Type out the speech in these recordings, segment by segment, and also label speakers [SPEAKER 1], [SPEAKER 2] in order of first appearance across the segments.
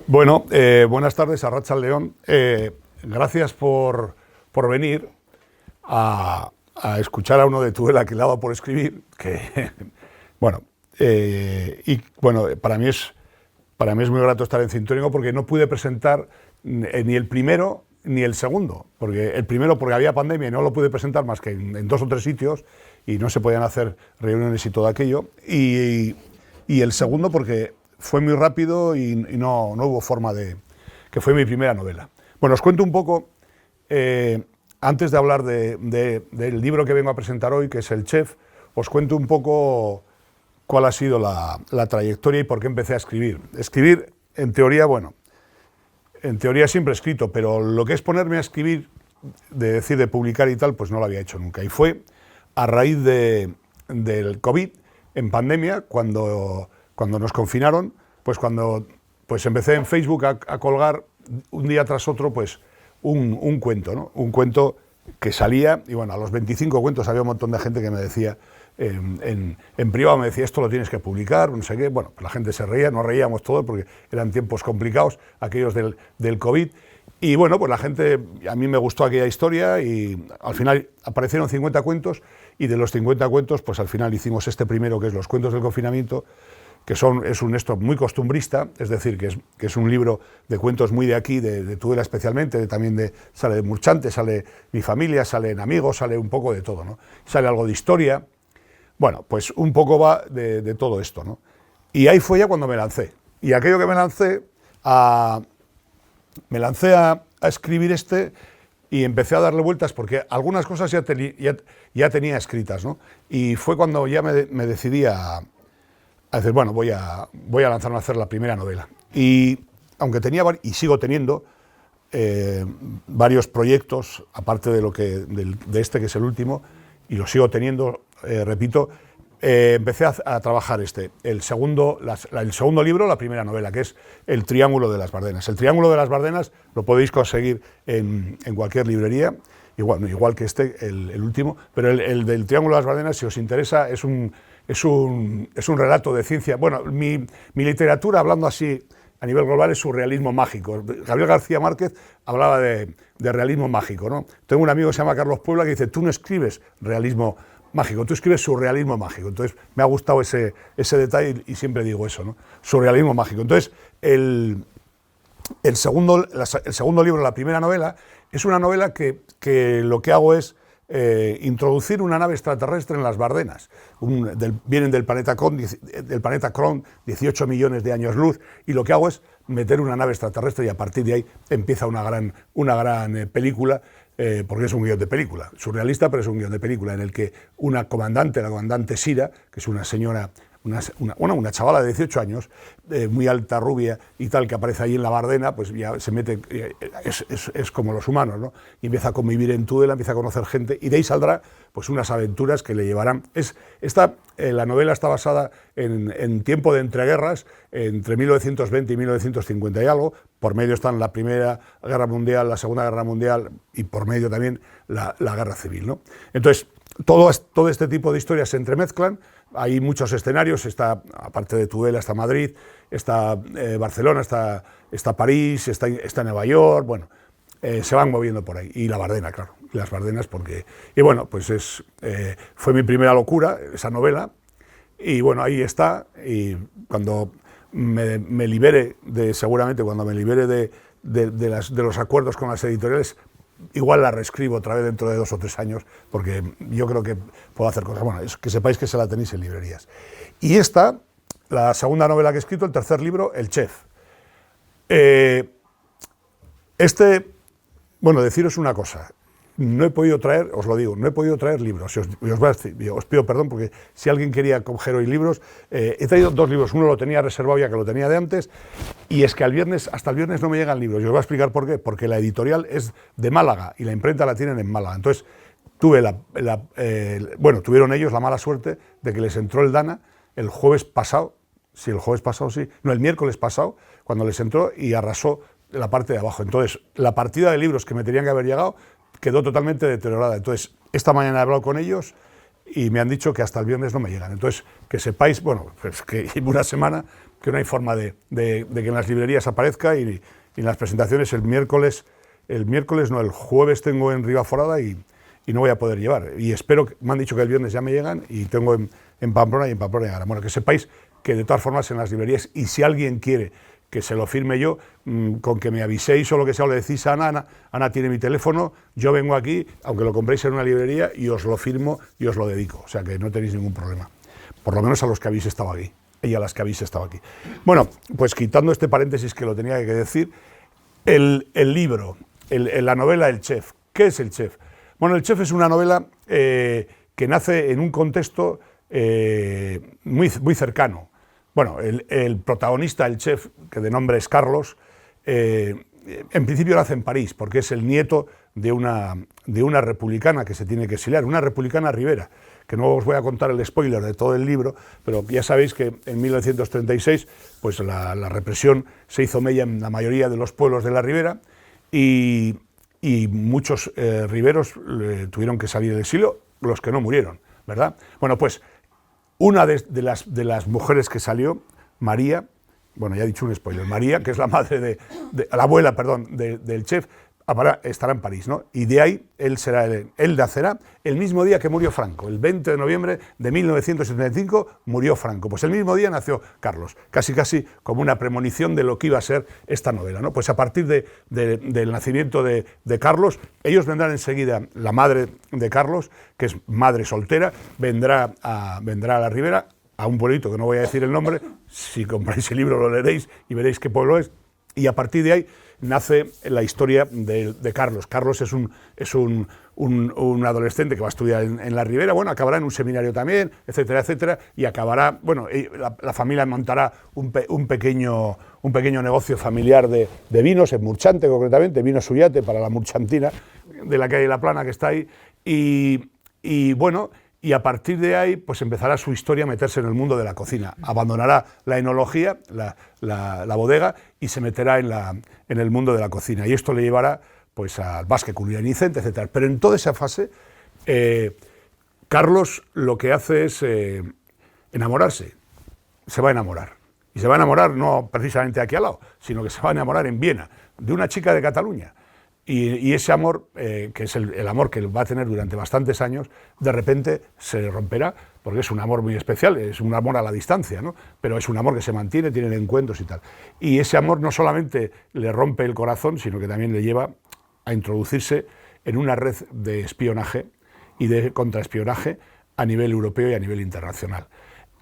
[SPEAKER 1] Bueno, buenas tardes, Arratsaldeon. Gracias por venir a escuchar a uno de Tudela que le ha dado por escribir. Que, bueno, para mí es muy grato estar en Cintónico porque no pude presentar ni el primero ni el segundo. Porque el primero porque había pandemia y no lo pude presentar más que en 2 o 3 sitios y no se podían hacer reuniones y todo aquello. Y el segundo porque fue muy rápido y no hubo forma de... que fue mi primera novela. Bueno, os cuento un poco, antes de hablar del libro que vengo a presentar hoy, que es El Chef, os cuento un poco cuál ha sido la trayectoria y por qué empecé a escribir. Escribir, en teoría, bueno, en teoría siempre he escrito, pero lo que es ponerme a escribir, de publicar y tal, pues no lo había hecho nunca. Y fue a raíz del COVID, en pandemia, cuando nos confinaron, pues empecé en Facebook a colgar un día tras otro pues un cuento, ¿no? Un cuento que salía, y bueno, a los 25 cuentos había un montón de gente que me decía, en privado me decía, esto lo tienes que publicar, no sé qué. Bueno, pues la gente se reía, nos reíamos todos porque eran tiempos complicados, aquellos del COVID, y bueno, pues la gente, a mí me gustó aquella historia y al final aparecieron 50 cuentos, y de los 50 cuentos, pues al final hicimos este primero, que es Los cuentos del confinamiento, que es un esto muy costumbrista, es decir, que es un libro de cuentos muy de aquí, de Tudela especialmente, sale de Murchante, sale Mi familia, salen amigos, sale un poco de todo, ¿no? Sale algo de historia. Bueno, pues un poco va de todo esto, ¿no? Y ahí fue ya cuando me lancé. Y aquello que me lancé a escribir y empecé a darle vueltas porque algunas cosas ya tenía escritas, ¿no? Y fue cuando ya me decidí a decir, bueno, voy a lanzarme a hacer la primera novela. Y aunque tenía, y sigo teniendo, varios proyectos, aparte de este que es el último, y lo sigo teniendo, repito, empecé a trabajar el segundo libro, la primera novela, que es El Triángulo de las Bardenas. El Triángulo de las Bardenas lo podéis conseguir en cualquier librería, igual que el último, pero el del Triángulo de las Bardenas, si os interesa, es un relato de ciencia. Bueno, mi literatura, hablando así a nivel global, es surrealismo mágico. Gabriel García Márquez hablaba de realismo mágico, ¿no? Tengo un amigo que se llama Carlos Puebla que dice, tú no escribes realismo mágico, tú escribes surrealismo mágico. Entonces me ha gustado ese detalle y siempre digo eso, ¿no? Surrealismo mágico. Entonces el segundo libro, la primera novela, es una novela que lo que hago es introducir una nave extraterrestre en las Bardenas. Vienen del planeta Kron, 18 millones de años luz, y lo que hago es meter una nave extraterrestre y a partir de ahí empieza una gran película, porque es un guión de película, surrealista, pero es un guión de película en el que la comandante Sira, que es una señora, una chavala de 18 años, muy alta, rubia y tal, que aparece ahí en la Bardena, pues ya se mete, es como los humanos, ¿no? Y empieza a convivir en Tudela, empieza a conocer gente, y de ahí saldrá pues unas aventuras que le llevarán. La novela está basada en tiempo de entreguerras, entre 1920 y 1950 y algo. Por medio están la Primera Guerra Mundial, la Segunda Guerra Mundial, y por medio también la Guerra Civil, ¿no? Entonces, todo este tipo de historias se entremezclan. Hay muchos escenarios, aparte de Tudela, está Madrid, está Barcelona, está París, está Nueva York, bueno, se van moviendo por ahí. Y la Bardena, claro, las Bardenas, y bueno, pues fue mi primera locura, esa novela, y bueno, ahí está, y cuando me libere seguramente cuando me libere de los acuerdos con las editoriales, igual la reescribo otra vez dentro de 2 o 3 años, porque yo creo que puedo hacer cosas. Bueno, es que sepáis que se la tenéis en librerías. Y la segunda novela que he escrito, el tercer libro, El Chef. Bueno, deciros una cosa. No he podido traer, os lo digo, no he podido traer libros. Os pido perdón porque si alguien quería coger hoy libros, he traído 2 libros. Uno lo tenía reservado ya, que lo tenía de antes, y es que hasta el viernes no me llegan libros. Y os voy a explicar por qué. Porque la editorial es de Málaga y la imprenta la tienen en Málaga. Entonces tuvieron ellos la mala suerte de que les entró el DANA el miércoles pasado, cuando les entró y arrasó la parte de abajo. Entonces, la partida de libros que me tenían que haber llegado quedó totalmente deteriorada. Entonces, esta mañana he hablado con ellos y me han dicho que hasta el viernes no me llegan. Entonces, que sepáis, bueno, pues que llevo una semana, que no hay forma de que en las librerías aparezca, y en las presentaciones el jueves tengo en Ribaforada y no voy a poder llevar. Y espero, me han dicho que el viernes ya me llegan, y tengo en Pamplona, y en Pamplona llegarán. Bueno, que sepáis que de todas formas en las librerías, y si alguien quiere que se lo firme yo, con que me aviséis o lo que sea, o le decís a Ana tiene mi teléfono, yo vengo aquí, aunque lo compréis en una librería, y os lo firmo y os lo dedico, o sea que no tenéis ningún problema, por lo menos a los que habéis estado aquí, y a las que habéis estado aquí. Bueno, pues quitando este paréntesis que lo tenía que decir, el libro, la novela El Chef. ¿Qué es El Chef? Bueno, El Chef es una novela que nace en un contexto muy cercano. Bueno, el protagonista, el chef, que de nombre es Carlos, en principio nace en París, porque es el nieto de una republicana que se tiene que exiliar, una republicana Rivera, que no os voy a contar el spoiler de todo el libro, pero ya sabéis que en 1936 pues la represión se hizo mella en la mayoría de los pueblos de la Ribera, y muchos riberos tuvieron que salir del exilio, los que no murieron, ¿verdad? Bueno, pues una de las mujeres que salió, María, bueno, ya he dicho un spoiler, María, que es la madre la abuela, perdón, del chef, estará en París, ¿no? Y de ahí él nacerá el mismo día que murió Franco, el 20 de noviembre de 1975 murió Franco. Pues el mismo día nació Carlos, casi como una premonición de lo que iba a ser esta novela, ¿no? Pues a partir del nacimiento de Carlos, ellos vendrán enseguida, la madre de Carlos, que es madre soltera, vendrá a la Ribera, a un pueblito que no voy a decir el nombre, si compráis el libro lo leeréis y veréis qué pueblo es, y a partir de ahí nace la historia de Carlos. Carlos es un adolescente que va a estudiar en la Ribera, bueno, acabará en un seminario también, etcétera, etcétera, y acabará, bueno, la familia montará un pequeño negocio familiar de vinos, en Murchante concretamente, Vino Suyate, para la Murchantina de la calle La Plana que está ahí, y bueno, y a partir de ahí pues empezará su historia a meterse en el mundo de la cocina, abandonará la enología, la bodega, y se meterá en el mundo de la cocina, y esto le llevará pues al Basque Culinaricente, etcétera. Pero en toda esa fase, Carlos lo que hace es enamorarse, se va a enamorar, y se va a enamorar no precisamente aquí al lado, sino que se va a enamorar en Viena, de una chica de Cataluña. Y ese amor, que es el amor que va a tener durante bastantes años, de repente se romperá, porque es un amor muy especial, es un amor a la distancia, ¿no? Pero es un amor que se mantiene, tienen encuentros y tal. Y ese amor no solamente le rompe el corazón, sino que también le lleva a introducirse en una red de espionaje y de contraespionaje a nivel europeo y a nivel internacional.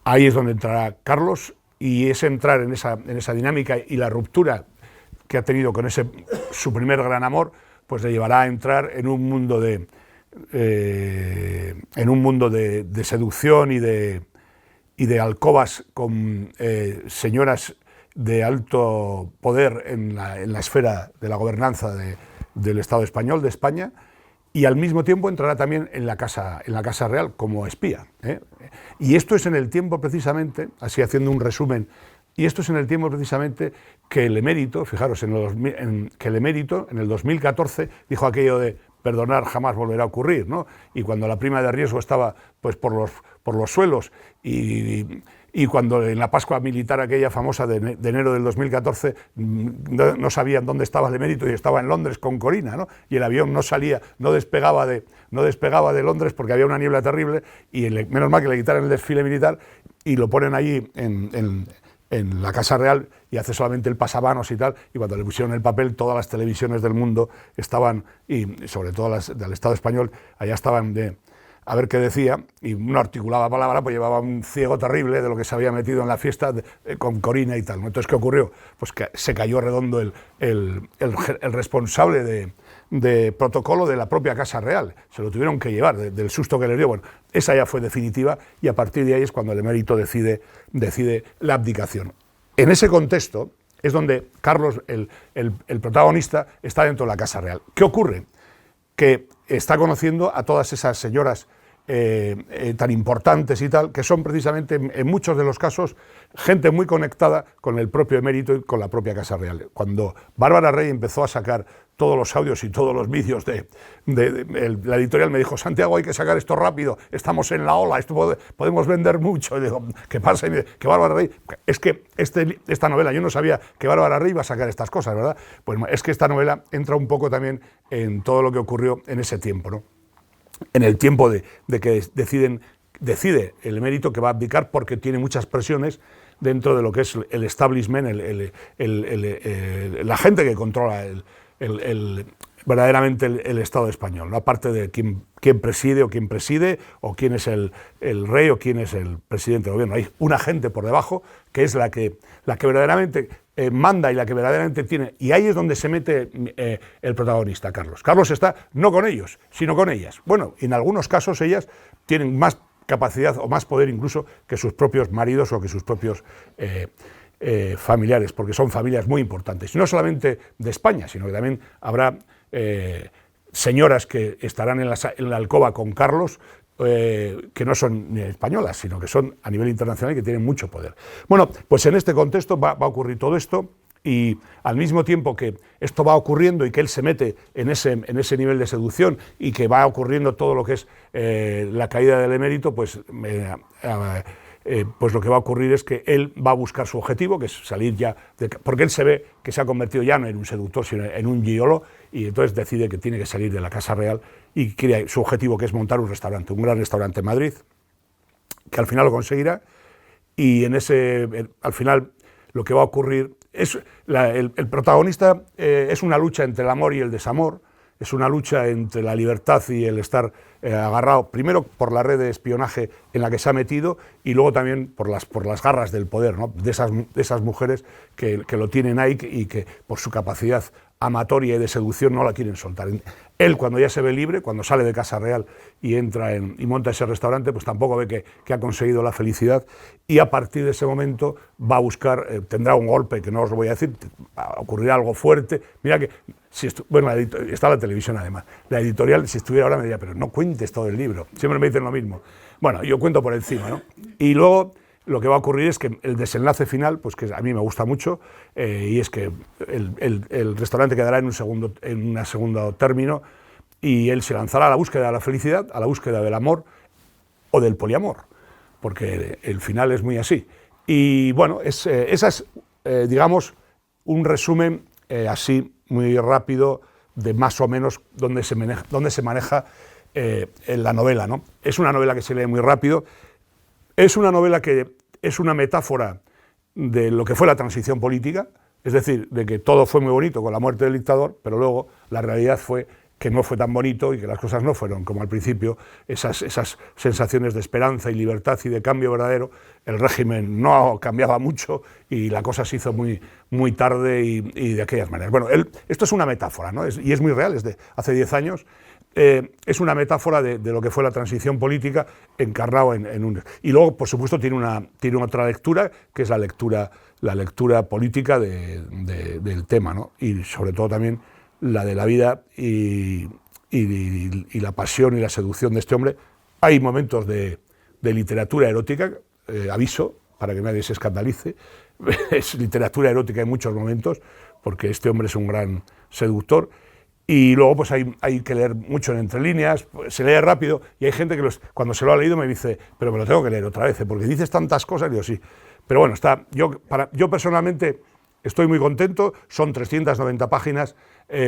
[SPEAKER 1] Ahí es donde entrará Carlos, y es entrar en esa dinámica, y la ruptura que ha tenido con su primer gran amor, pues le llevará a entrar en un mundo de seducción y de alcobas con señoras de alto poder en la esfera de la gobernanza del Estado español, de España, y al mismo tiempo entrará también en la Casa Real como espía, ¿eh? Y esto es en el tiempo precisamente, así haciendo un resumen, y esto es en el tiempo precisamente que el emérito, fijaros, que el emérito en el 2014 dijo aquello de perdonar jamás volverá a ocurrir, ¿no? Y cuando la prima de riesgo estaba pues por los suelos, y cuando en la Pascua Militar aquella famosa de enero del 2014 no sabían dónde estaba el emérito, y estaba en Londres con Corina, ¿no? Y el avión no despegaba de Londres porque había una niebla terrible, y menos mal que le quitaron el desfile militar y lo ponen allí en la Casa Real, y hace solamente el pasamanos y tal, y cuando le pusieron el papel, todas las televisiones del mundo estaban, y sobre todo las del Estado español, allá estaban a ver qué decía, y no articulaba palabra, pues llevaba un ciego terrible de lo que se había metido en la fiesta con Corina y tal, ¿no? Entonces, ¿qué ocurrió? Pues que se cayó redondo el responsable de protocolo de la propia Casa Real, se lo tuvieron que llevar del susto que le dio. Bueno, esa ya fue definitiva, y a partir de ahí es cuando el emérito decide la abdicación. En ese contexto es donde Carlos, el protagonista, está dentro de la Casa Real. ¿Qué ocurre? Que está conociendo a todas esas señoras tan importantes y tal, que son precisamente, en muchos de los casos, gente muy conectada con el propio emérito y con la propia Casa Real. Cuando Bárbara Rey empezó a sacar todos los audios y todos los vídeos la editorial me dijo, Santiago, hay que sacar esto rápido, estamos en la ola, esto podemos vender mucho. Y digo, ¿qué pasa? Y me dice, que Bárbara Rey, es que esta novela, yo no sabía que Bárbara Rey iba a sacar estas cosas, ¿verdad? Pues es que esta novela entra un poco también en todo lo que ocurrió en ese tiempo, ¿no? En el tiempo de que decide el emérito que va a abdicar porque tiene muchas presiones dentro de lo que es el establishment, la gente que controla verdaderamente el Estado español, ¿no? Aparte de quién preside o quién es el rey o quién es el presidente del gobierno. Hay una gente por debajo que es la que verdaderamente manda y la que verdaderamente tiene. Y ahí es donde se mete el protagonista, Carlos. Carlos está no con ellos, sino con ellas. Bueno, en algunos casos ellas tienen más capacidad o más poder incluso que sus propios maridos o que sus propios familiares, porque son familias muy importantes, y no solamente de España, sino que también habrá señoras que estarán en la alcoba con Carlos, que no son ni españolas, sino que son a nivel internacional y que tienen mucho poder. Bueno, pues en este contexto va a ocurrir todo esto, y al mismo tiempo que esto va ocurriendo y que él se mete en ese nivel de seducción y que va ocurriendo todo lo que es la caída del emérito, pues lo que va a ocurrir es que él va a buscar su objetivo, que es salir ya, porque él se ve que se ha convertido ya no en un seductor, sino en un gigoló, y entonces decide que tiene que salir de la Casa Real y quiere su objetivo, que es montar un restaurante, un gran restaurante en Madrid, que al final lo conseguirá, y al final lo que va a ocurrir es, el protagonista es una lucha entre el amor y el desamor, es una lucha entre la libertad y el estar agarrado, primero por la red de espionaje en la que se ha metido, y luego también por las garras del poder, ¿no? de esas mujeres que lo tienen ahí y que por su capacidad amatoria y de seducción no la quieren soltar. Él, cuando ya se ve libre, cuando sale de Casa Real y entra y monta ese restaurante, pues tampoco ve que ha conseguido la felicidad, y a partir de ese momento va a buscar, tendrá un golpe que no os lo voy a decir, ocurrirá algo fuerte. Mira que, bueno, está la televisión además, la editorial, si estuviera ahora me diría, pero no cuentes todo el libro, siempre me dicen lo mismo. Bueno, yo cuento por encima, ¿no? Y luego lo que va a ocurrir es que el desenlace final, pues que a mí me gusta mucho, y es que el restaurante quedará en un segundo término, y él se lanzará a la búsqueda de la felicidad, a la búsqueda del amor o del poliamor, porque el final es muy así. Y bueno, esa es, digamos, un resumen así muy rápido de más o menos dónde se maneja en la novela, ¿no? Es una novela que se lee muy rápido. Es una novela que es una metáfora de lo que fue la transición política, es decir, de que todo fue muy bonito con la muerte del dictador, pero luego la realidad fue que no fue tan bonito y que las cosas no fueron como al principio, esas sensaciones de esperanza y libertad y de cambio verdadero. El régimen no cambiaba mucho y la cosa se hizo muy, muy tarde y de aquellas maneras. Bueno, esto es una metáfora, ¿no? Y es muy real, es de hace 10 años. Es una metáfora de lo que fue la transición política encarnado en un... Y luego, por supuesto, tiene otra lectura, que es la lectura política del tema, ¿no? Y sobre todo también la de la vida y la pasión y la seducción de este hombre. Hay momentos de literatura erótica, aviso, para que nadie se escandalice, es literatura erótica en muchos momentos, porque este hombre es un gran seductor. Y luego pues hay que leer mucho en entre líneas, se lee rápido, y hay gente que cuando se lo ha leído me dice, pero me lo tengo que leer otra vez, porque dices tantas cosas. Y digo, sí. Pero bueno, yo personalmente estoy muy contento, son 390 páginas,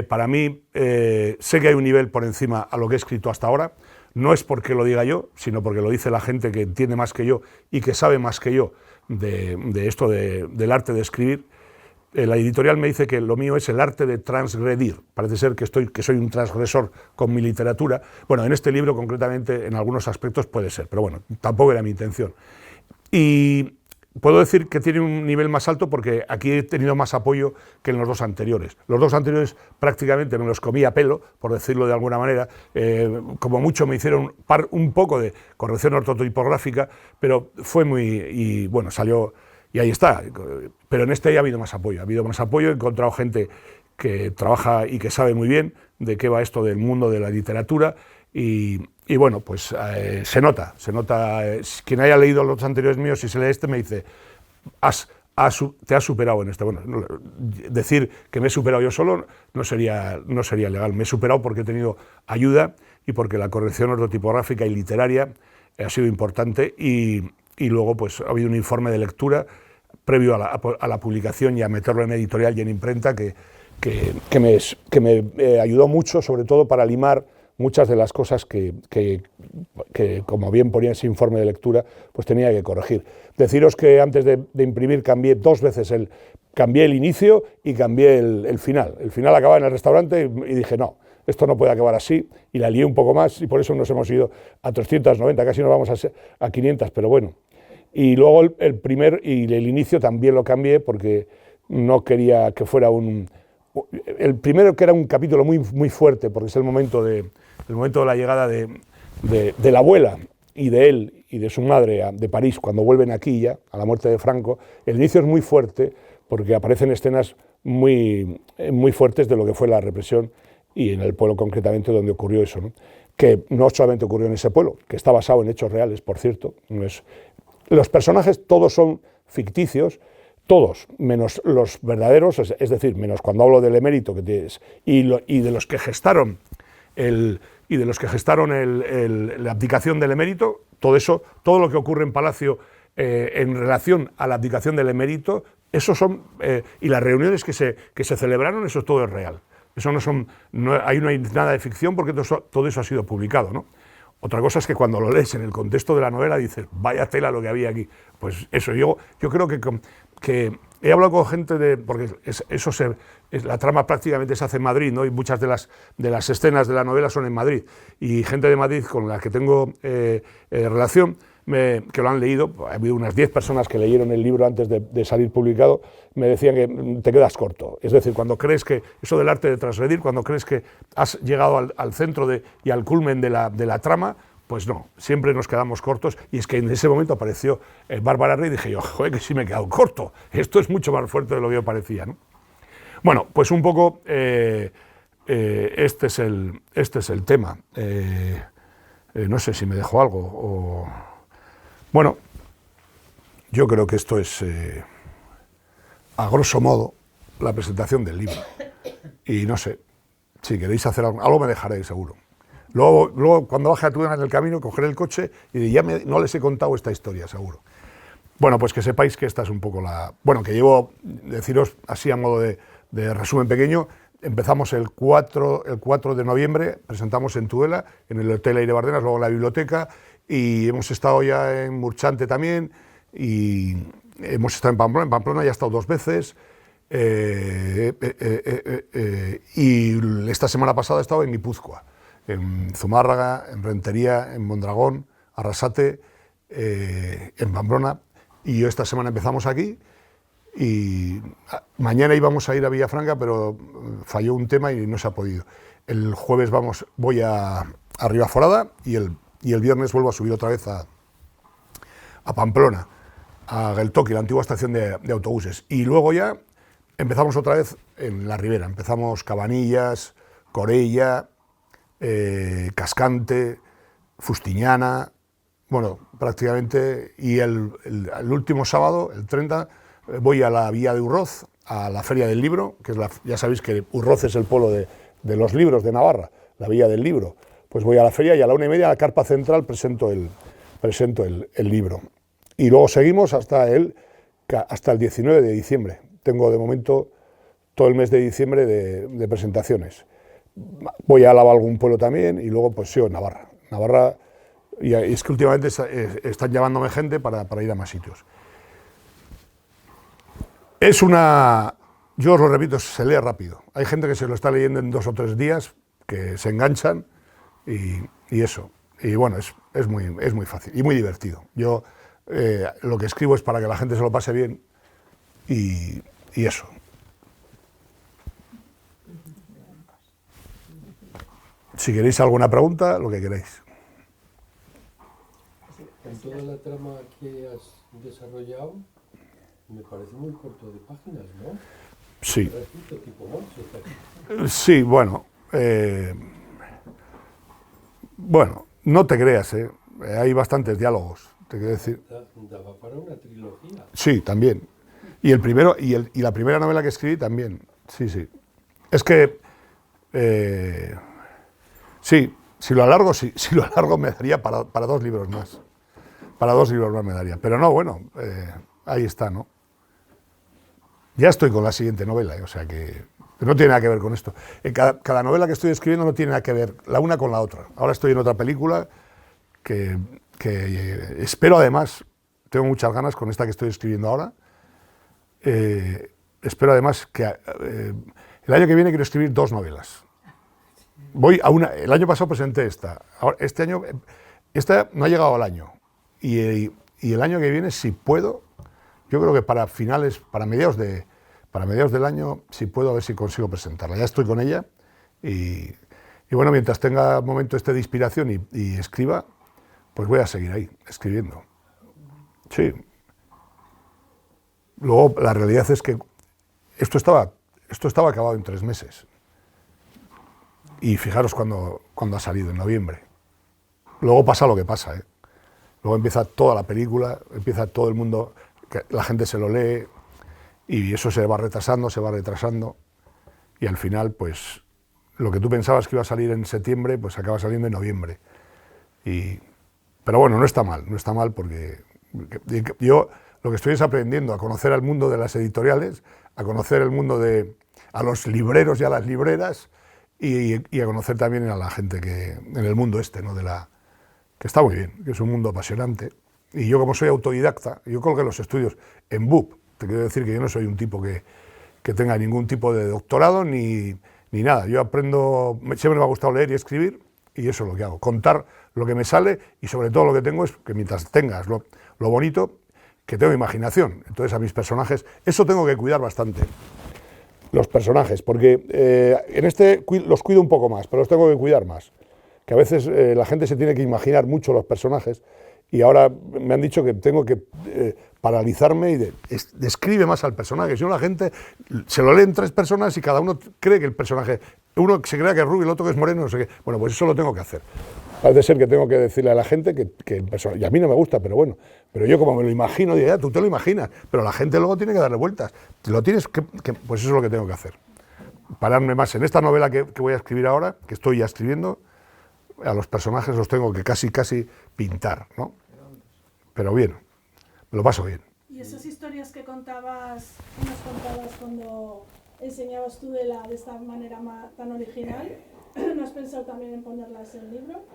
[SPEAKER 1] para mí sé que hay un nivel por encima a lo que he escrito hasta ahora, no es porque lo diga yo, sino porque lo dice la gente que entiende más que yo y que sabe más que yo de esto del arte de escribir. La editorial me dice que lo mío es el arte de transgredir. Parece ser que soy un transgresor con mi literatura. Bueno, en este libro concretamente en algunos aspectos puede ser, pero bueno, tampoco era mi intención. Y puedo decir que tiene un nivel más alto porque aquí he tenido más apoyo que en los dos anteriores. Los dos anteriores prácticamente me los comí a pelo, por decirlo de alguna manera. Como mucho me hicieron un poco de corrección ortotipográfica, pero fue y bueno, salió... Y ahí está, pero en este ya ha habido más apoyo, he encontrado gente que trabaja y que sabe muy bien de qué va esto del mundo de la literatura y bueno, pues se nota, quien haya leído los anteriores míos, si se lee este me dice, has te has superado en este. Bueno, decir que me he superado yo solo no sería legal. Me he superado porque he tenido ayuda y porque la corrección ortotipográfica y literaria ha sido importante y luego pues ha habido un informe de lectura previo a la publicación y a meterlo en editorial y en imprenta que me ayudó mucho, sobre todo para limar muchas de las cosas que como bien ponía ese informe de lectura, pues tenía que corregir. Deciros que antes de imprimir cambié 2 veces cambié el inicio y cambié el final. El final acababa en el restaurante y dije, no, esto no puede acabar así, y la lié un poco más, y por eso nos hemos ido a 390, casi nos vamos a 500, pero bueno. Y luego el inicio también lo cambié porque no quería que fuera el primero, que era un capítulo muy, muy fuerte, porque es el momento de la llegada de la abuela y de él y de su madre de París, cuando vuelven aquí ya, a la muerte de Franco. El inicio es muy fuerte porque aparecen escenas muy, muy fuertes de lo que fue la represión y en el pueblo concretamente donde ocurrió eso, ¿no? Que no solamente ocurrió en ese pueblo, que está basado en hechos reales, por cierto. Los personajes todos son ficticios, todos, menos los verdaderos, es decir, menos cuando hablo del emérito y de los que gestaron la abdicación del emérito, todo eso, todo lo que ocurre en Palacio en relación a la abdicación del emérito, esos son, y las reuniones que se celebraron, eso todo es real. Eso no hay nada de ficción porque todo eso ha sido publicado, ¿no? Otra cosa es que cuando lo lees en el contexto de la novela dices, vaya tela lo que había aquí. Pues eso, yo creo que he hablado con gente porque la trama prácticamente se hace en Madrid, ¿no? Y muchas de las escenas de la novela son en Madrid. Y gente de Madrid con la que tengo relación, que lo han leído, ha habido unas 10 personas que leyeron el libro antes de salir publicado, me decían que te quedas corto. Es decir, cuando crees que, eso del arte de transgredir, cuando crees que has llegado al centro y al culmen de la trama, pues no, siempre nos quedamos cortos. Y es que en ese momento apareció Bárbara Rey y dije yo, joder, que sí me he quedado corto. Esto es mucho más fuerte de lo que yo parecía, ¿no? Bueno, pues un poco este es el tema. No sé si me dejó algo. Bueno, yo creo que esto es, a grosso modo, la presentación del libro. Y no sé, si queréis hacer algo me dejaré seguro. Luego, cuando baje a Tudela en el camino, cogeré el coche y no les he contado esta historia, seguro. Bueno, pues que sepáis que esta es un poco Bueno, que deciros así a modo de resumen pequeño. Empezamos el 4 de noviembre, presentamos en Tudela, en el Hotel Aire Bardenas, luego en la biblioteca, y hemos estado ya en Murchante también, y hemos estado en Pamplona ya he estado 2 veces, y esta semana pasada he estado en Guipúzcoa, en Zumárraga, en Rentería, en Mondragón, Arrasate, en Pamplona, y esta semana empezamos aquí, y mañana íbamos a ir a Villafranca, pero falló un tema y no se ha podido. El jueves voy a Ribaforada y el viernes vuelvo a subir otra vez a Pamplona, a Geltoki, la antigua estación de autobuses. Y luego ya empezamos otra vez en la Ribera. Empezamos Cabanillas, Corella, Cascante, Fustiñana, bueno, prácticamente. Y el último sábado, el 30, voy a la Villa de Urroz, a la Feria del Libro, que ya sabéis que Urroz es el pueblo de los libros de Navarra, la Villa del Libro. Pues voy a la feria y a la 1:30 a la carpa central presento el libro. Y luego seguimos hasta el 19 de diciembre. Tengo de momento todo el mes de diciembre de presentaciones. Voy a Álava, algún pueblo también, y luego pues sigo en Navarra. Y es que últimamente están llamándome gente para ir a más sitios. Yo os lo repito, se lee rápido. Hay gente que se lo está leyendo en 2 o 3 días, que se enganchan y eso. Y bueno, es muy fácil y muy divertido. Yo lo que escribo es para que la gente se lo pase bien y eso. Si queréis alguna pregunta, lo que queráis.
[SPEAKER 2] En toda la trama que has desarrollado, me parece muy corto de páginas, ¿no?
[SPEAKER 1] Sí.
[SPEAKER 2] ¿Has escrito tipo Moncho?
[SPEAKER 1] Sí, bueno. Bueno, no te creas, hay bastantes diálogos, te quiero decir.
[SPEAKER 2] Daba para una trilogía.
[SPEAKER 1] Sí, también. Y el primero, y la primera novela que escribí también, sí, sí. Es que, sí, si lo alargo me daría para 2 libros más. Para 2 libros más me daría. Pero no, bueno, ahí está, ¿no? Ya estoy con la siguiente novela, o sea que no tiene nada que ver con esto. Cada novela que estoy escribiendo no tiene nada que ver la una con la otra. Ahora estoy en otra película que espero, además, tengo muchas ganas con esta que estoy escribiendo ahora. Espero además que el año que viene quiero escribir 2 novelas. Voy a una. El año pasado presenté esta. Ahora, este año, esta no ha llegado al año. Y el año que viene, si puedo, yo creo que para mediados del año, si puedo, a ver si consigo presentarla. Ya estoy con ella y bueno, mientras tenga momento de inspiración y escriba, pues voy a seguir ahí, escribiendo. Sí. Luego, la realidad es que esto estaba acabado en 3 meses. Y fijaros cuando ha salido, en noviembre. Luego pasa lo que pasa, ¿eh? Luego empieza toda la película, empieza todo el mundo, que la gente se lo lee y eso se va retrasando y al final, pues, lo que tú pensabas que iba a salir en septiembre, pues acaba saliendo en noviembre. Pero bueno, no está mal porque yo lo que estoy es aprendiendo a conocer al mundo de las editoriales, a conocer el mundo a los libreros y a las libreras y a conocer también a la gente en el mundo ¿no? Que está muy bien, que es un mundo apasionante. Y yo, como soy autodidacta, yo colgué los estudios en BUP. Te quiero decir que yo no soy un tipo que tenga ningún tipo de doctorado ni nada. Yo aprendo, siempre me ha gustado leer y escribir y eso es lo que hago. Contar lo que me sale y sobre todo lo que tengo es que mientras tengas lo bonito, que tengo imaginación. Entonces a mis personajes, eso tengo que cuidar bastante. Los personajes, porque en los cuido un poco más, pero los tengo que cuidar más. Que a veces la gente se tiene que imaginar mucho los personajes y ahora me han dicho que tengo que paralizarme y describe más al personaje. Si no, la gente se lo leen 3 personas y cada uno cree que el personaje, uno se crea que es rubio, el otro que es moreno, no sé qué. Bueno, pues eso lo tengo que hacer. Parece ser que tengo que decirle a la gente que el personaje, y a mí no me gusta, pero bueno, pero yo como me lo imagino, digo, ya, tú te lo imaginas, pero la gente luego tiene que darle vueltas. Lo tienes pues eso es lo que tengo que hacer. Pararme más en esta novela que voy a escribir ahora, que estoy ya escribiendo. A los personajes los tengo que casi pintar, ¿no? Pero bien, me lo paso bien.
[SPEAKER 3] ¿Y esas historias que nos contabas cuando enseñabas tú de esta manera tan original, ¿no has pensado también en ponerlas en el libro?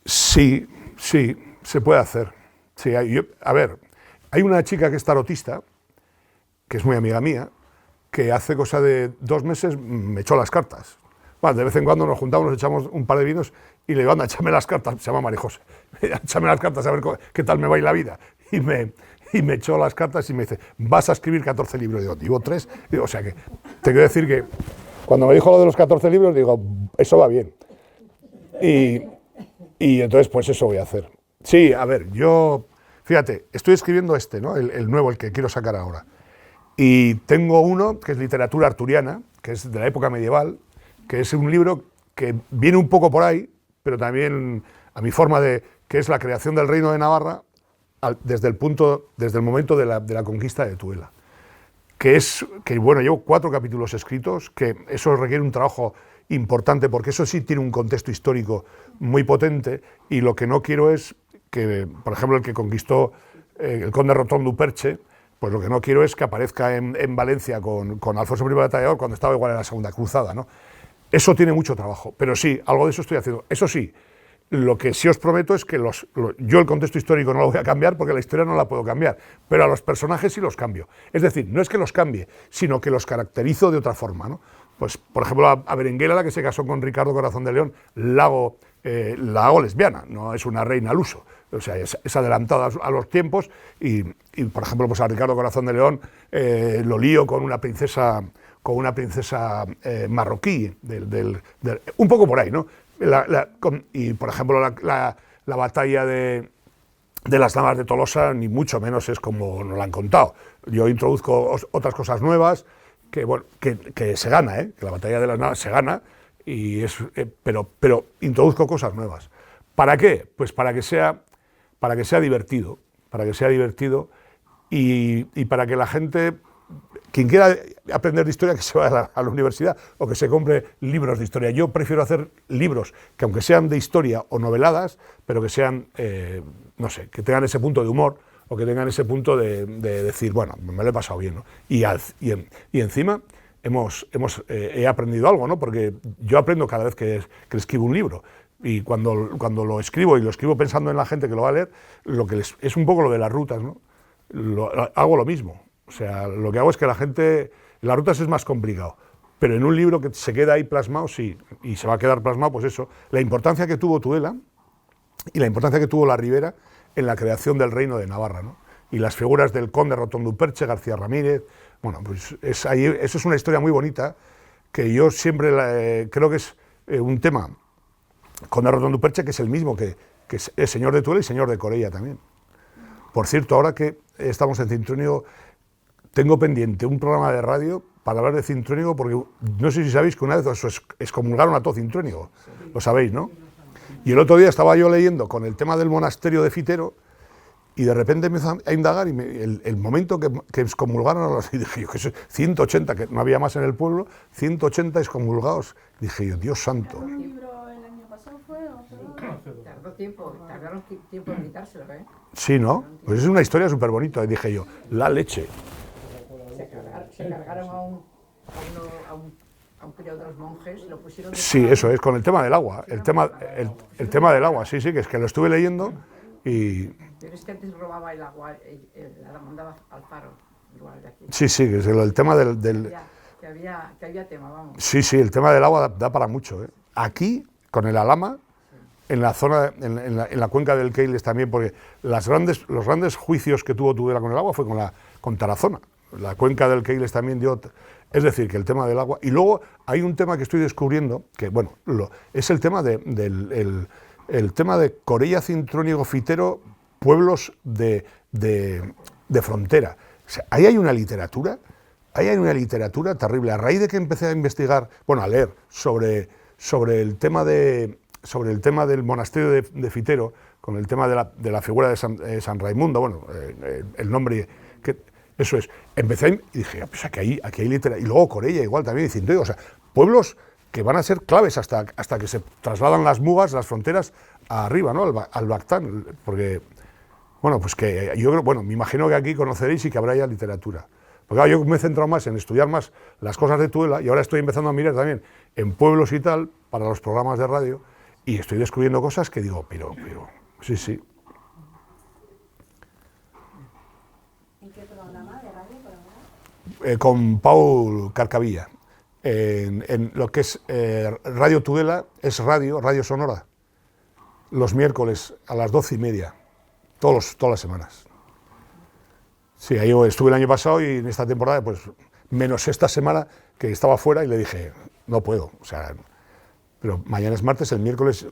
[SPEAKER 1] Sí, se puede hacer. Sí, a ver, hay una chica que es tarotista, que es muy amiga mía, que hace cosa de 2 meses me echó las cartas. Bueno, de vez en cuando nos juntamos, nos echamos un par de vinos y le digo, anda, échame las cartas, se llama María José, échame las cartas a ver qué tal me va a ir la vida. Y me echó las cartas y me dice, vas a escribir 14 libros. Digo 3. O sea que, te quiero decir que cuando me dijo lo de los 14 libros, digo, eso va bien. Y entonces, pues eso voy a hacer. Sí, a ver, yo, fíjate, estoy escribiendo ¿no? El nuevo, el que quiero sacar ahora. Y tengo uno que es literatura arturiana, que es de la época medieval, que es un libro que viene un poco por ahí, pero también a mi forma que es la creación del Reino de Navarra desde el momento de la conquista de Tudela. Bueno, llevo 4 capítulos escritos, que eso requiere un trabajo importante, porque eso sí tiene un contexto histórico muy potente, y lo que no quiero es que, por ejemplo, el que conquistó el conde Rotondo Perche, pues lo que no quiero es que aparezca en Valencia con Alfonso I Batallador cuando estaba igual en la Segunda Cruzada, ¿no? Eso tiene mucho trabajo, pero sí, algo de eso estoy haciendo. Eso sí, lo que sí os prometo es que yo el contexto histórico no lo voy a cambiar porque la historia no la puedo cambiar, pero a los personajes sí los cambio. Es decir, no es que los cambie, sino que los caracterizo de otra forma, ¿no? Pues, por ejemplo, a Berenguela, la que se casó con Ricardo Corazón de León, la hago lesbiana, no es una reina al uso. O sea, es adelantada a los tiempos y, por ejemplo, pues a Ricardo Corazón de León lo lío con una princesa marroquí, un poco por ahí, ¿no? Y, por ejemplo, la batalla de las Navas de Tolosa, ni mucho menos es como nos la han contado. Yo introduzco otras cosas nuevas, que se gana, que la batalla de las Navas se gana, pero introduzco cosas nuevas. ¿Para qué? Pues para que sea divertido, y para que la gente, quien quiera aprender de historia, que se vaya a la universidad o que se compre libros de historia. Yo prefiero hacer libros que, aunque sean de historia o noveladas, pero que sean, no sé, que tengan ese punto de humor o que tengan ese punto de decir, bueno, me lo he pasado bien, ¿no? Y encima he aprendido algo, ¿no? Porque yo aprendo cada vez que escribo un libro. Y cuando lo escribo, y lo escribo pensando en la gente que lo va a leer, es un poco lo de las rutas, ¿no? Hago lo mismo. O sea, lo que hago es que la gente... Las rutas es más complicado, pero en un libro que se queda ahí plasmado, sí, y se va a quedar plasmado, pues eso, la importancia que tuvo Tudela y la importancia que tuvo la Ribera en la creación del reino de Navarra, ¿no? Y las figuras del conde Rotondo Perche, García Ramírez, bueno, pues eso es una historia muy bonita, que yo siempre creo que es un tema, conde Rotondo Perche, que es el mismo que es señor de Tudela y señor de Corella también. Por cierto, ahora que estamos en Cintruénigo, tengo pendiente un programa de radio para hablar de Cintruénigo, porque no sé si sabéis que una vez os excomulgaron a todo Cintruénigo, lo sabéis, ¿no? Y el otro día estaba yo leyendo con el tema del monasterio de Fitero, y de repente empecé a indagar, y el momento que excomulgaron a los... Y dije yo, que eso, 180, que no había más en el pueblo, 180 excomulgados. Dije yo, Dios santo.
[SPEAKER 3] ¿Un libro el año pasado fue?
[SPEAKER 4] Tardaron tiempo en quitárselo, ¿eh?
[SPEAKER 1] Sí, ¿no? Pues es una historia súper bonita, dije yo, la leche.
[SPEAKER 4] Se cargaron a un criado de los monjes y lo pusieron...
[SPEAKER 1] Sí, eso es, con el tema del agua, el tema del agua, sí, que es que lo estuve leyendo y...
[SPEAKER 4] Pero es que antes robaba el agua, la mandaba al faro, igual de aquí.
[SPEAKER 1] Sí, que es el tema del...
[SPEAKER 4] Que había tema, vamos.
[SPEAKER 1] Sí, el tema del agua da para mucho, ¿eh? Aquí, con el Alhama, en la zona, en la cuenca del Keiles también, porque los grandes juicios que tuvo Tudela con el agua fue con Tarazona. La cuenca del Keiles también dio... Es decir, que el tema del agua... Y luego hay un tema que estoy descubriendo, que bueno, es el tema el tema de Corella, Cintruénigo, Fitero, pueblos de frontera. O sea, ahí hay una literatura terrible. A raíz de que empecé a investigar, bueno, a leer sobre el tema del monasterio de Fitero, con el tema de la figura de San Raimundo, bueno, el nombre... Eso es, empecé y dije, pues aquí hay literatura, y luego Corella igual también, diciendo, o sea, pueblos que van a ser claves hasta que se trasladan las mugas, las fronteras, arriba, ¿no? Al Bactán, porque, bueno, pues que yo creo, bueno, me imagino que aquí conoceréis y que habrá ya literatura. Porque claro, yo me he centrado más en estudiar más las cosas de Tudela, y ahora estoy empezando a mirar también en pueblos y tal, para los programas de radio, y estoy descubriendo cosas que digo, pero, sí.
[SPEAKER 5] ¿En qué programa de radio por ahora?
[SPEAKER 1] Con Paul Carcavilla, en lo que es Radio Tudela, es radio sonora, los miércoles a las 12:30, todas las semanas. Sí, ahí estuve el año pasado y en esta temporada, pues menos esta semana que estaba fuera, y le dije, no puedo, o sea, pero mañana es martes, el miércoles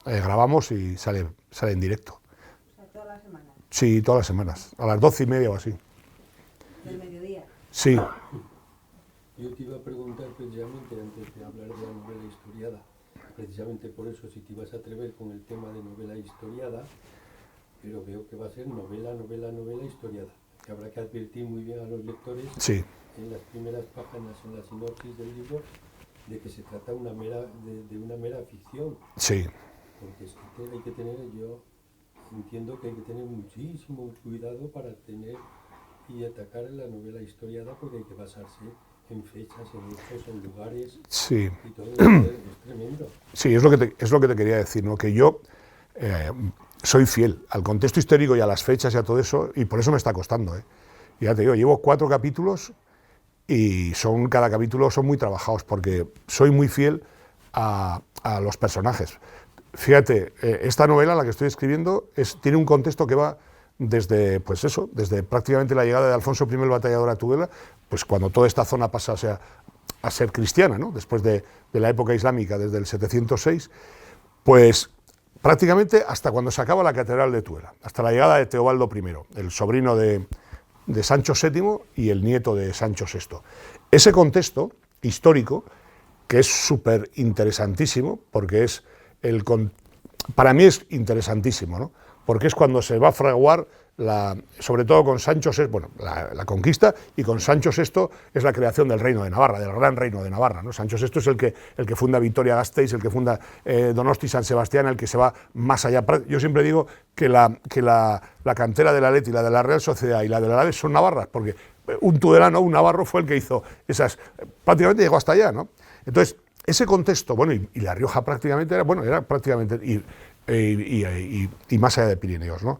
[SPEAKER 1] grabamos y sale en directo.
[SPEAKER 5] O sea, todas las semanas,
[SPEAKER 1] Sí, todas las semanas, a las 12:30 o así.
[SPEAKER 5] del mediodía.
[SPEAKER 1] Sí.
[SPEAKER 2] Yo te iba a preguntar precisamente, antes de hablar de la novela historiada, precisamente por eso, si te ibas a atrever con el tema de novela historiada, pero veo que va a ser novela historiada, que habrá que advertir muy bien a los lectores
[SPEAKER 1] Sí.
[SPEAKER 2] en las primeras páginas, en la sinopsis del libro, de que se trata de una mera ficción,
[SPEAKER 1] Sí.
[SPEAKER 2] porque es que hay que tener, yo entiendo que hay que tener muchísimo cuidado para tener y atacar la novela historiada, porque hay que basarse en fechas, en hechos, en lugares,
[SPEAKER 1] Sí.
[SPEAKER 2] y todo eso es tremendo.
[SPEAKER 1] Sí, es lo que te quería decir, ¿no? Que yo soy fiel al contexto histórico y a las fechas y a todo eso, y por eso me está costando, ¿eh? Y ya te digo, llevo 4 capítulos y cada capítulo son muy trabajados, porque soy muy fiel a los personajes. Fíjate, esta novela, la que estoy escribiendo, tiene un contexto que va desde prácticamente la llegada de Alfonso I el Batallador a Tudela, pues cuando toda esta zona pasa a ser cristiana, ¿no? Después de la época islámica, desde el 706, pues prácticamente hasta cuando se acaba la Catedral de Tudela, hasta la llegada de Teobaldo I, el sobrino de Sancho VII y el nieto de Sancho VI. Ese contexto histórico, que es súper interesantísimo, porque para mí es interesantísimo, ¿no? porque es cuando se va a fraguar, sobre todo con Sancho VI, bueno, la conquista, y con Sancho VI es la creación del reino de Navarra, del gran reino de Navarra, ¿no? Sancho VI es el que funda Vitoria-Gasteiz, el que funda Donosti, San Sebastián, el que se va más allá. Yo siempre digo que la cantera del Athletic, la de la Real Sociedad y la del Alavés son navarras, porque un tudelano, un navarro, fue el que hizo esas, prácticamente llegó hasta allá, ¿no? Entonces, ese contexto, bueno, y La Rioja prácticamente era prácticamente, y más allá de Pirineos, ¿no?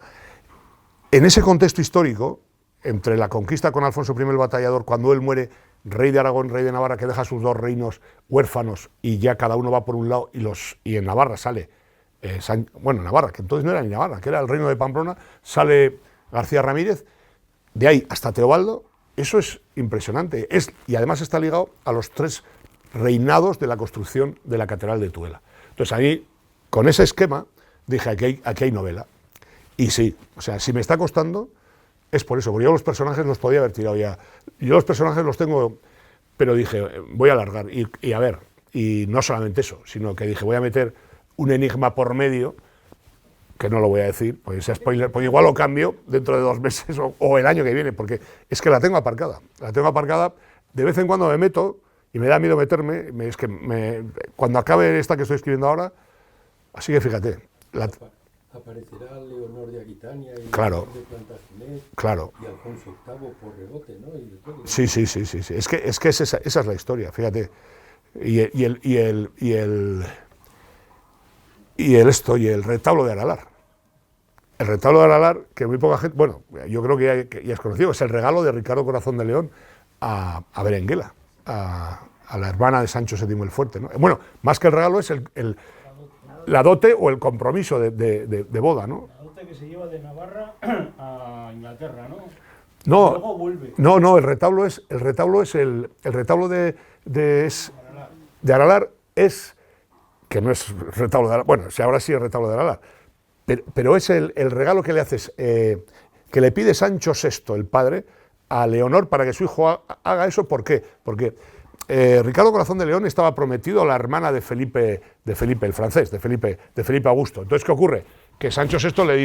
[SPEAKER 1] En ese contexto histórico, entre la conquista con Alfonso I el Batallador, cuando él muere, rey de Aragón, rey de Navarra, que deja sus dos reinos huérfanos y ya cada uno va por un lado, y en Navarra sale, Navarra, que entonces no era ni Navarra, que era el reino de Pamplona, sale García Ramírez, de ahí hasta Teobaldo, eso es impresionante, y además está ligado a los 3 reinados de la construcción de la Catedral de Tudela. Entonces ahí, con ese esquema, dije, aquí hay novela. Y sí, o sea, si me está costando, es por eso, porque yo los personajes los podía haber tirado ya. Yo los personajes los tengo, pero dije, voy a alargar, y a ver, y no solamente eso, sino que dije, voy a meter un enigma por medio, que no lo voy a decir, porque sea spoiler, porque igual lo cambio dentro de 2 meses o el año que viene, porque es que la tengo aparcada, de vez en cuando me meto, y me da miedo meterme, cuando acabe esta que estoy escribiendo ahora, así que fíjate,
[SPEAKER 2] aparecerá Leonor de Aquitania y
[SPEAKER 1] claro,
[SPEAKER 2] Leonor de Plantagenet,
[SPEAKER 1] claro,
[SPEAKER 2] y Alfonso VIII por rebote, ¿no?
[SPEAKER 1] Sí. Es que esa es la historia, fíjate. Y el retablo de Aralar. El retablo de Aralar, que muy poca gente, bueno, yo creo que ya es conocido, es el regalo de Ricardo Corazón de León a Berenguela, a la hermana de Sancho VII el Fuerte, ¿no? Bueno, más que el regalo es la dote o el compromiso de boda, ¿no?
[SPEAKER 6] La dote que se lleva de Navarra a Inglaterra, ¿no?
[SPEAKER 1] No,
[SPEAKER 6] luego vuelve.
[SPEAKER 1] No, el retablo de Aralar es, que no es retablo de Aralar, bueno, si ahora sí es retablo de Aralar, pero es el regalo que le haces, que le pide Sancho VI, el padre, a Leonor para que su hijo haga eso. ¿Por qué? Porque Ricardo Corazón de León estaba prometido a la hermana de Felipe el francés, de Felipe Augusto. Entonces, ¿qué ocurre? Que Sancho VI le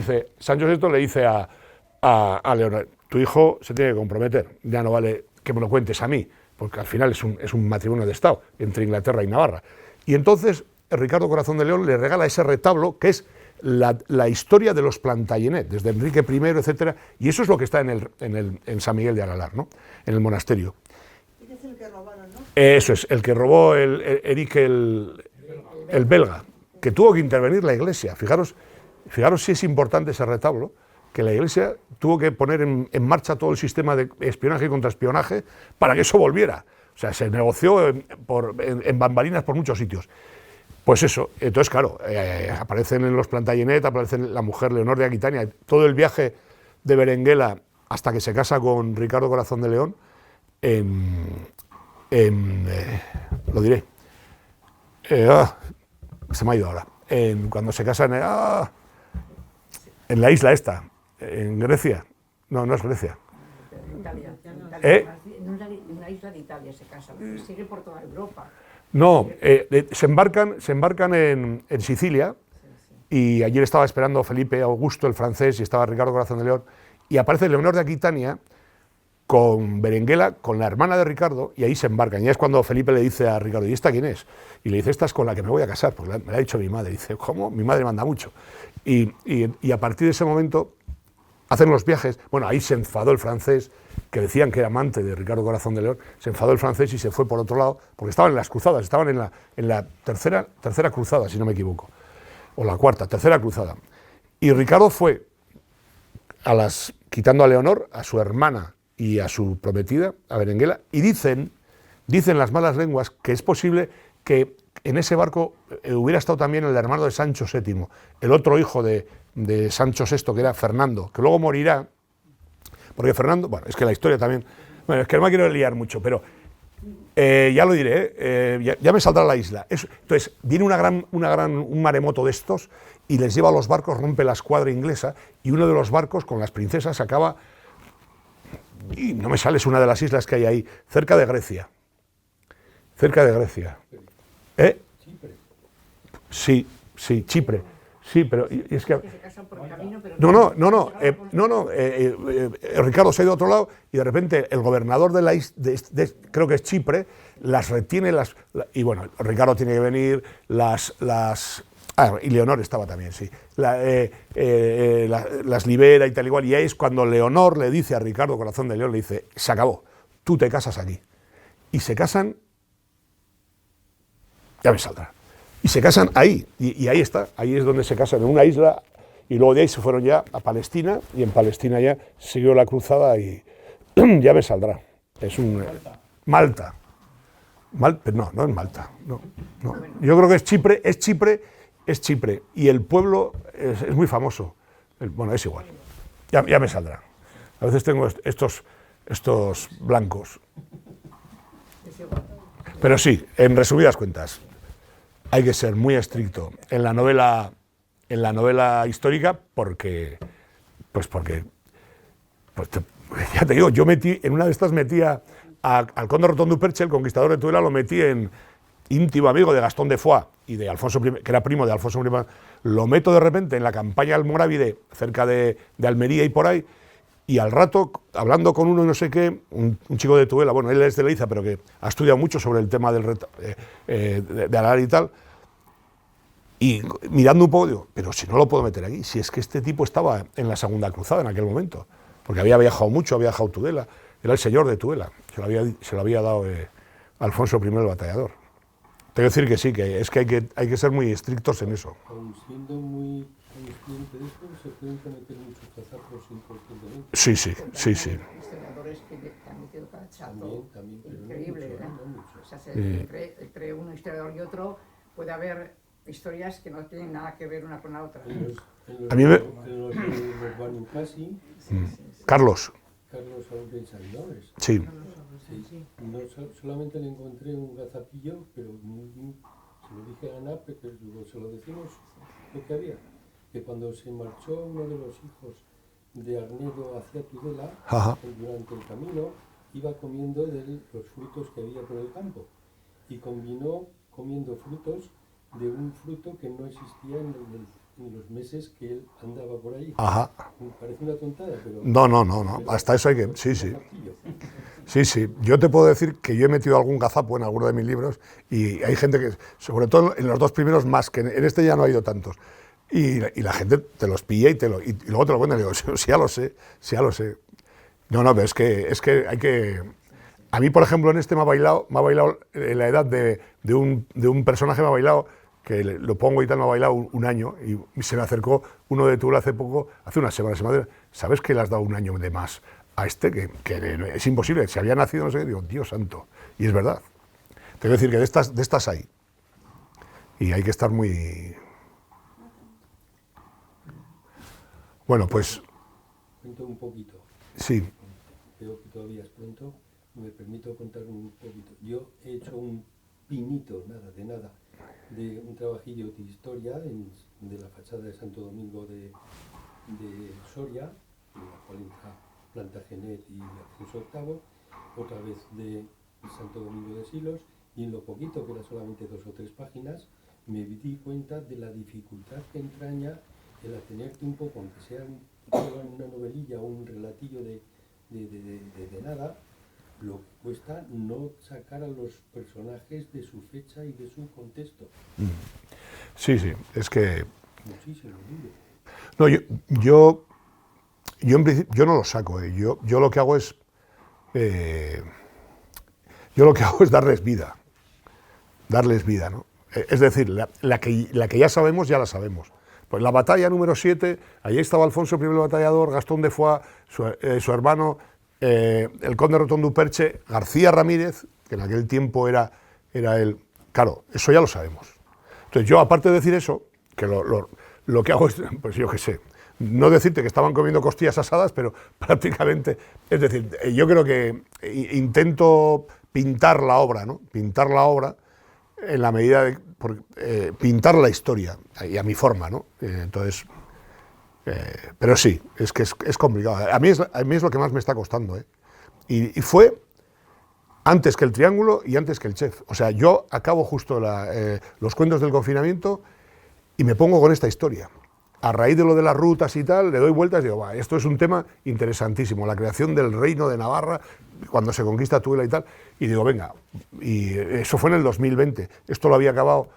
[SPEAKER 1] dice a Leonor, tu hijo se tiene que comprometer, ya no vale que me lo cuentes a mí, porque al final es un matrimonio de Estado entre Inglaterra y Navarra. Y entonces Ricardo Corazón de León le regala ese retablo que es la historia de los Plantagenet, desde Enrique I, etcétera, y eso es lo que está en San Miguel de Aralar, ¿no? En el monasterio.
[SPEAKER 5] Es el que robaron, ¿no?
[SPEAKER 1] Eso es, el que robó Eric el belga, que tuvo que intervenir la Iglesia. Fijaros si es importante ese retablo, que la Iglesia tuvo que poner en marcha todo el sistema de espionaje y contraespionaje para que eso volviera. O sea, se negoció en bambalinas por muchos sitios. Pues eso, entonces claro, aparecen en los Plantagenet, aparecen la mujer Leonor de Aquitania, todo el viaje de Berenguela hasta que se casa con Ricardo Corazón de León, lo diré, se me ha ido ahora, cuando se casan en la isla esta, en Grecia, no es Grecia.
[SPEAKER 4] Italia. En una isla de Italia se casa, sigue por toda Europa.
[SPEAKER 1] No, se embarcan en Sicilia, y allí estaba esperando Felipe Augusto, el francés, y estaba Ricardo Corazón de León, y aparece Leonor de Aquitania con Berenguela, con la hermana de Ricardo, y ahí se embarcan. Y es cuando Felipe le dice a Ricardo, ¿y esta quién es? Y le dice, esta es con la que me voy a casar, porque me la ha dicho mi madre. Y dice, ¿cómo? Mi madre manda mucho. Y a partir de ese momento hacen los viajes. Bueno, ahí se enfadó el francés, que decían que era amante de Ricardo Corazón de León, se enfadó el francés y se fue por otro lado, porque estaban en las cruzadas, estaban en la tercera cruzada, si no me equivoco, o la tercera cruzada. Y Ricardo fue, quitando a Leonor, a su hermana y a su prometida, a Berenguela, y dicen las malas lenguas que es posible que en ese barco hubiera estado también el hermano de Sancho VII, el otro hijo de Sancho VI, que era Fernando, que luego morirá, porque Fernando, bueno, es que la historia también, bueno, es que no me quiero liar mucho, pero ya lo diré, ya me saldrá la isla. Entonces, viene un maremoto de estos y les lleva a los barcos, rompe la escuadra inglesa, y uno de los barcos con las princesas acaba, y no me sale, es una de las islas que hay ahí, cerca de Grecia. Cerca de Grecia. ¿Chipre? Sí, Chipre. Sí, pero es que...
[SPEAKER 4] Que se casan por el camino, pero
[SPEAKER 1] Ricardo se ha ido a otro lado y de repente el gobernador de la isla, creo que es Chipre, las retiene, y bueno, Ricardo tiene que venir, y Leonor estaba también, sí, las libera y tal igual, y ahí es cuando Leonor le dice a Ricardo Corazón de León, le dice, se acabó, tú te casas aquí. Y se casan, ya me saldrá. Y se casan ahí, y ahí está, ahí es donde se casan, en una isla, y luego de ahí se fueron ya a Palestina, y en Palestina ya siguió la cruzada y ya me saldrá. Es un... Malta. No es Malta, no. Yo creo que es Chipre, y el pueblo es muy famoso. Bueno, es igual, ya me saldrá. A veces tengo estos blancos. Pero sí, en resumidas cuentas, hay que ser muy estricto en la novela histórica porque ya te digo, yo en una de estas metía al conde Rotón du Perche, el conquistador de Tudela, lo metí en íntimo amigo de Gastón de Foix y de Alfonso I, que era primo de Alfonso I, lo meto de repente en la campaña almorávide, cerca de Almería y por ahí, y al rato, hablando con uno y no sé qué, un chico de Tudela, bueno, él es de Leiza, pero que ha estudiado mucho sobre el tema de Alar y tal, y mirando un poco, digo, pero si no lo puedo meter aquí, si es que este tipo estaba en la Segunda Cruzada en aquel momento, porque había viajado mucho, había viajado Tudela, era el señor de Tudela, se lo había dado Alfonso I el Batallador. Tengo que decir que sí, que es que hay que ser muy estrictos en eso.
[SPEAKER 2] Aun siendo muy consciente de esto, se pueden cometer muchos cazapos inconscientemente.
[SPEAKER 1] Sí.
[SPEAKER 4] Historiadores que han metido cada chato.
[SPEAKER 2] También, pero
[SPEAKER 4] Increíble,
[SPEAKER 2] no
[SPEAKER 4] ¿verdad?
[SPEAKER 2] mucho.
[SPEAKER 4] O sea, entre un historiador y otro puede haber historias que no tienen nada que ver una con la otra.
[SPEAKER 1] A mí me...
[SPEAKER 2] En los Banincasi,
[SPEAKER 1] Carlos.
[SPEAKER 2] Aurel Salidores.
[SPEAKER 1] Sí.
[SPEAKER 2] Sí. No, solamente le encontré un gazapillo, pero se lo dije a Ana, pero se lo decimos lo que había. Que cuando se marchó uno de los hijos de Arnedo hacia Tudela, durante el camino, iba comiendo de los frutos que había por el campo. Y combinó comiendo frutos de un fruto que no existía en los meses que él andaba por ahí.
[SPEAKER 1] Ajá.
[SPEAKER 2] Me parece una tontada, pero...
[SPEAKER 1] No. Hasta eso hay que... Sí. Yo te puedo decir que yo he metido algún gazapo en alguno de mis libros y hay gente que, sobre todo en los dos primeros más, que en este ya no ha ido tantos. Y la gente te los pilla y luego te lo cuenta y digo, sí, ya lo sé. No, pero es que hay que... A mí, por ejemplo, en este me ha bailado en la edad de un personaje, me ha bailado, que lo pongo y tal, me ha bailado un año, y se me acercó uno de Tula hace unas semanas, ¿sabes que le has dado un año de más a este? Que es imposible, si había nacido, no sé qué, digo, Dios santo, y es verdad. Tengo que decir que de estas hay, y hay que estar muy... Bueno, pues...
[SPEAKER 2] Cuento un poquito.
[SPEAKER 1] Sí.
[SPEAKER 2] Creo que todavía es pronto, me permito contar un poquito. Yo he hecho un pinito, nada, de un trabajillo de historia de la fachada de Santo Domingo de Soria, en la cual entra Plantagenet y Alfonso VIII, otra vez de Santo Domingo de Silos, y en lo poquito, que era solamente 2 o 3 páginas, me di cuenta de la dificultad que entraña el atenerte un poco, aunque sea una novelilla o un relatillo de nada, lo que cuesta no sacar a los personajes de su fecha y de su contexto.
[SPEAKER 1] Sí, es que...
[SPEAKER 2] Muchísimo, lindo.
[SPEAKER 1] No, yo en principio, yo no lo saco, yo lo que hago es... darles vida, ¿no? Es decir, la que ya sabemos, ya la sabemos. Pues la batalla número 7, allí estaba Alfonso I el Batallador, Gastón de Foix, su hermano, el conde Rotón du Perche, García Ramírez, que en aquel tiempo era él. Claro, eso ya lo sabemos. Entonces yo, aparte de decir eso, que lo que hago es, pues yo qué sé, no decirte que estaban comiendo costillas asadas, pero prácticamente, es decir, yo creo que intento pintar la obra, ¿no? Pintar la obra en la medida de pintar la historia y a mi forma, ¿no? Entonces, pero sí, es que es complicado. A mí es lo que más me está costando, ¿eh? Y fue antes que el Triángulo y antes que el Chef. O sea, yo acabo justo los cuentos del confinamiento y me pongo con esta historia. A raíz de lo de las rutas y tal, le doy vueltas y digo, va, esto es un tema interesantísimo, la creación del reino de Navarra, cuando se conquista Tudela y tal, y digo, venga, y eso fue en el 2020, esto lo había acabado,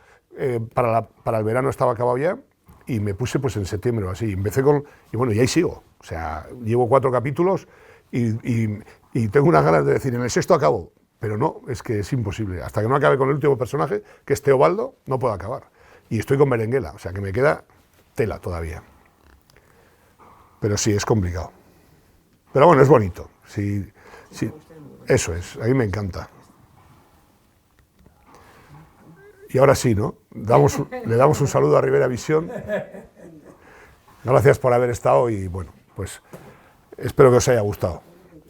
[SPEAKER 1] para el verano estaba acabado ya, y me puse pues en septiembre o así, empecé con, y bueno, y ahí sigo, o sea, llevo 4 capítulos y tengo unas ganas de decir, en el 6º acabo, pero no, es que es imposible, hasta que no acabe con el último personaje, que es Teobaldo, no puedo acabar, y estoy con Berenguela, o sea que me queda tela todavía, pero sí, es complicado, pero bueno, es bonito, sí, eso es, a mí me encanta. Y ahora sí, ¿no? Le damos un saludo a Rivera Visión. Gracias por haber estado y bueno, pues espero que os haya gustado.